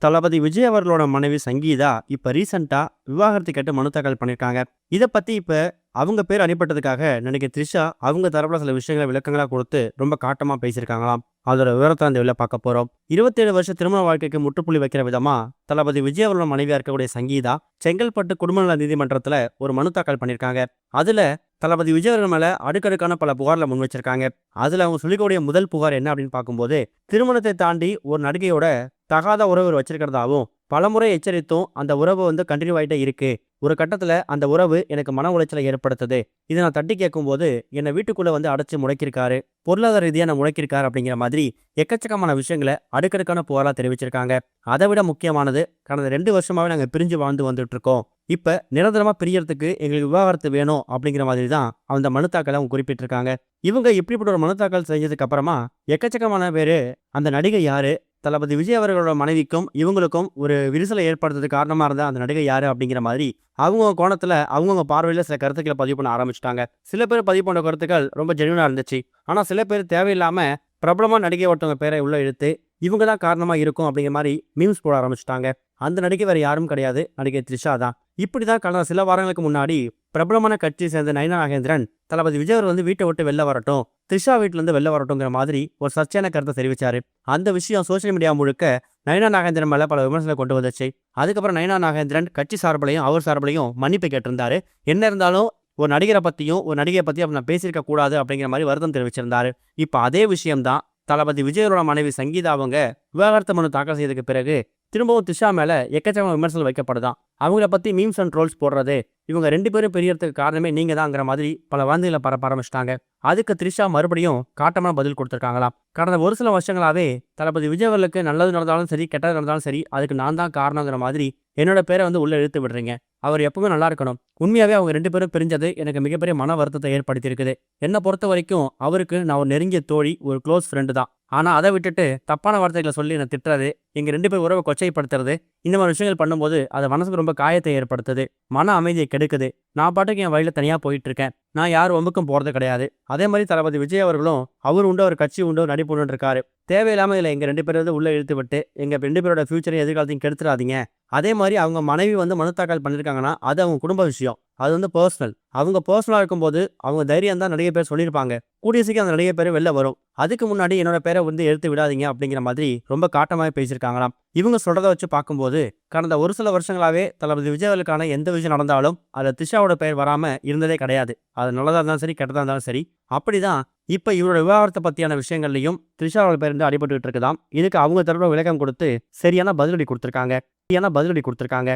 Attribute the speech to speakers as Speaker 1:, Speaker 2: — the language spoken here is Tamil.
Speaker 1: தளபதி விஜய் அவர்களோட மனைவி சங்கீதா இப்ப ரீசெண்டா விவாகரத்து கேட்டு மனு தாக்கல் பண்ணிருக்காங்க. இத பத்தி இப்ப அவங்க பேர் அடிபட்டதுக்காக நடிகை த்ரிஷா அவங்க தரப்புல சில விஷயங்களை விளக்கங்களா கொடுத்து ரொம்ப காட்டமா பேசியிருக்காங்களாம். அதோட விவரத்தை அந்த வெளில பார்க்க போறோம். 27 வருஷ திருமண வாழ்க்கைக்கு முற்றுப்புள்ளி வைக்கிற விதமா தளபதி விஜய் அவர்களோட மனைவியா இருக்கக்கூடிய சங்கீதா செங்கல்பட்டு குடும்ப நல நீதிமன்றத்துல ஒரு மனு தாக்கல் பண்ணிருக்காங்க. அதுல தளபதி விஜய் அவர்கள் மேல அடுக்கடுக்கான பல புகார்ல முன் வச்சிருக்காங்க. அதுல அவங்க சொல்லிக்கூடிய முதல் புகார் என்ன அப்படின்னு பார்க்கும்போது, திருமணத்தை தாண்டி ஒரு நடிகையோட தகாத உறவு வச்சிருக்கிறதாவும் பலமுறை எச்சரித்தும் அந்த உறவு கண்டினியூ ஆகிட்டே இருக்கு. ஒரு கட்டத்துல அந்த உறவு எனக்கு மன உளைச்சலை ஏற்படுத்துது. இதை நான் தட்டி கேட்கும்போது என்னை வீட்டுக்குள்ள அடைச்சு முடக்கியிருக்காரு, பொருளாதார ரீதியா நான் முடக்கியிருக்காரு அப்படிங்கிற மாதிரி எக்கச்சக்கமான விஷயங்களை அடுக்கடுக்கான புகாரா தெரிவிச்சிருக்காங்க. அதை விட முக்கியமானது, கடந்த 2 வருஷமாவே நாங்க பிரிஞ்சு வாழ்ந்து வந்துட்டு இருக்கோம். இப்ப நிரந்தரமா பிரியறதுக்கு எங்களுக்கு விவாகரத்து வேணும் அப்படிங்கிற மாதிரி தான் அந்த மனு தாக்கலை அவங்க குறிப்பிட்டிருக்காங்க. இவங்க இப்படிப்பட்ட ஒரு மனு தாக்கல் செஞ்சதுக்கு அப்புறமா எக்கச்சக்கமான பேரு அந்த நடிகை யாரு, தளபதி விஜய் அவர்களோட மனைவிக்கும் இவங்களுக்கும் ஒரு விரிசலை ஏற்படுத்துறதுக்கு காரணமா இருந்தா அந்த நடிகை யாரு அப்படிங்கிற மாதிரி அவங்க கோணத்துல அவங்கவுங்க பார்வையில சில கருத்துக்களை பதிவு பண்ண ஆரம்பிச்சிட்டாங்க. சில பேர் பதிவு பண்ண கருத்துக்கள் ரொம்ப ஜென்யூனா இருந்துச்சு. ஆனா சில பேர் தேவையில்லாம பிரபலமா நடிகை ஒருத்தவங்க பேரை உள்ள இழுத்து இவங்க தான் காரணமா இருக்கும் அப்படிங்கிற மாதிரி மீம்ஸ் போட ஆரம்பிச்சிட்டாங்க. அந்த நடிகை வேற யாரும் கிடையாது, நடிகை த்ரிஷா தான். இப்படிதான் கடந்த சில வாரங்களுக்கு முன்னாடி பிரபலமான கட்சியை சேர்ந்த நயனா நாகேந்திரன் தளபதி விஜய் அவர் வீட்டை விட்டு வெளில வரட்டும், த்ரிஷா வீட்டுல இருந்து வெளில வரட்டும்ங்கிற மாதிரி ஒரு சர்ச்சையான கருத்தை தெரிவிச்சாரு. அந்த விஷயம் சோசியல் மீடியா முழுக்க நயனா நாகேந்திரன் மேல பல விமர்சனங்களை கொண்டு வந்துச்சு. அதுக்கப்புறம் நயனா நாகேந்திரன் கட்சி சார்பிலையும் அவர் சார்பிலையும் மன்னிப்பு கேட்டிருந்தாரு. என்ன இருந்தாலும் ஒரு நடிகரை பத்தியும் ஒரு நடிகை பத்தியும் நான் பேசியிருக்க கூடாது அப்படிங்கிற மாதிரி வருத்தம் தெரிவிச்சிருந்தாரு. இப்ப அதே விஷயம்தான் தளபதி விஜயோட மனைவி சங்கீதா அவங்க விவாகரத்து மனு தாக்கல் செய்ததுக்கு பிறகு திரும்பவும் த்ரிஷா மேல எக்கச்சக்கமான விமர்சனம் வைக்கப்படுதான். அவங்கள பத்தி மீம்ஸ் அண்ட் ட்ரோல்ஸ் போடுறது, இவங்க 2 பேரும் பெரியறதுக்கு காரணமே நீங்க தான்ங்கிற மாதிரி பல வார்த்தைகளை பரப்ப ஆரம்பிச்சிட்டாங்க. அதுக்கு த்ரிஷா மறுபடியும் காட்டமான பதில் கொடுத்திருக்காங்களாம். கடந்த ஒரு சில வருஷங்களாவே தளபதி விஜய் அவர்களுக்கு நல்லது நடந்தாலும் சரி, கெட்டது நடந்தாலும் சரி, அதுக்கு நான் தான் காரணங்கிற மாதிரி என்னோட பேரை உள்ள இழுத்து விடுறீங்க. அவர் எப்பவுமே நல்லா இருக்கணும். உண்மையாவே அவங்க 2 பேரும் பிரிஞ்சது எனக்கு மிகப்பெரிய மன வருத்தத்தை ஏற்படுத்தி இருக்குது. என்னை பொறுத்த வரைக்கும் அவருக்கு நான் ஒரு நெருங்கிய தோழி, ஒரு க்ளோஸ் ஃப்ரெண்டு தான். ஆனா அதை விட்டுட்டு தப்பான வார்த்தைகளை சொல்லி என்னை திட்டுறது, எங்க 2 பேர் உறவை கொச்சைப்படுத்துறது, இந்த மாதிரி விஷயங்கள் பண்ணும்போது அது மனசுக்கு ரொம்ப காயத்தை ஏற்படுத்துது, மன அமைதியை கெடுக்குது. நான் பாட்டுக்கு என் வழியில தனியா போயிட்டு இருக்கேன். நான் யார் வம்புக்கும் போறது கிடையாது. அதே மாதிரி தளபதி விஜய் அவர்களும் அவர் உண்டு, ஒரு கட்சி உண்டு, நடிப்பு உண்டு இருக்காரு. தேவையில்லாம இதுல எங்க 2 பேர் உள்ள இழுத்து விட்டு எங்க 2 பேரோட ஃபியூச்சரையும் எதிர்காலத்தையும் கெடுத்துடாதீங்க. அதே மாதிரி அவங்க மனைவி மனு தாக்கல் பண்ணிருக்காங்கன்னா அது அவங்க குடும்ப விஷயம், அது பர்சனல். அவங்க பர்சனலா இருக்கும்போது அவங்க தைரியம் தான் நிறைய பேர் சொல்லியிருப்பாங்க. கூடிய சீக்கிரம் அந்த நிறைய பேர் வெளில வரும். அதுக்கு முன்னாடி என்னோட பேரை எடுத்து விடாதீங்க அப்படிங்கிற மாதிரி ரொம்ப காட்டமாக பேசியிருக்காங்களாம். இவங்க சொல்றதை வச்சு பார்க்கும்போது கடந்த ஒரு சில வருஷங்களாவே தளபதி விஜய் அவர்களுக்கான எந்த விஷயம் நடந்தாலும் அதில் த்ரிஷாவோட பெயர் வராம இருந்ததே கிடையாது. அது நல்லதா இருந்தாலும் சரி, கெட்டதா இருந்தாலும் சரி. அப்படிதான் இப்ப இவரோட விவாகரத்தை பத்தியான விஷயங்கள்லையும் த்ரிஷாவோட பேர் அடிபட்டு இருக்குதாம். இதுக்கு அவங்க தரப்புல விளக்கம் கொடுத்து சரியான பதிலடி கொடுத்திருக்காங்க.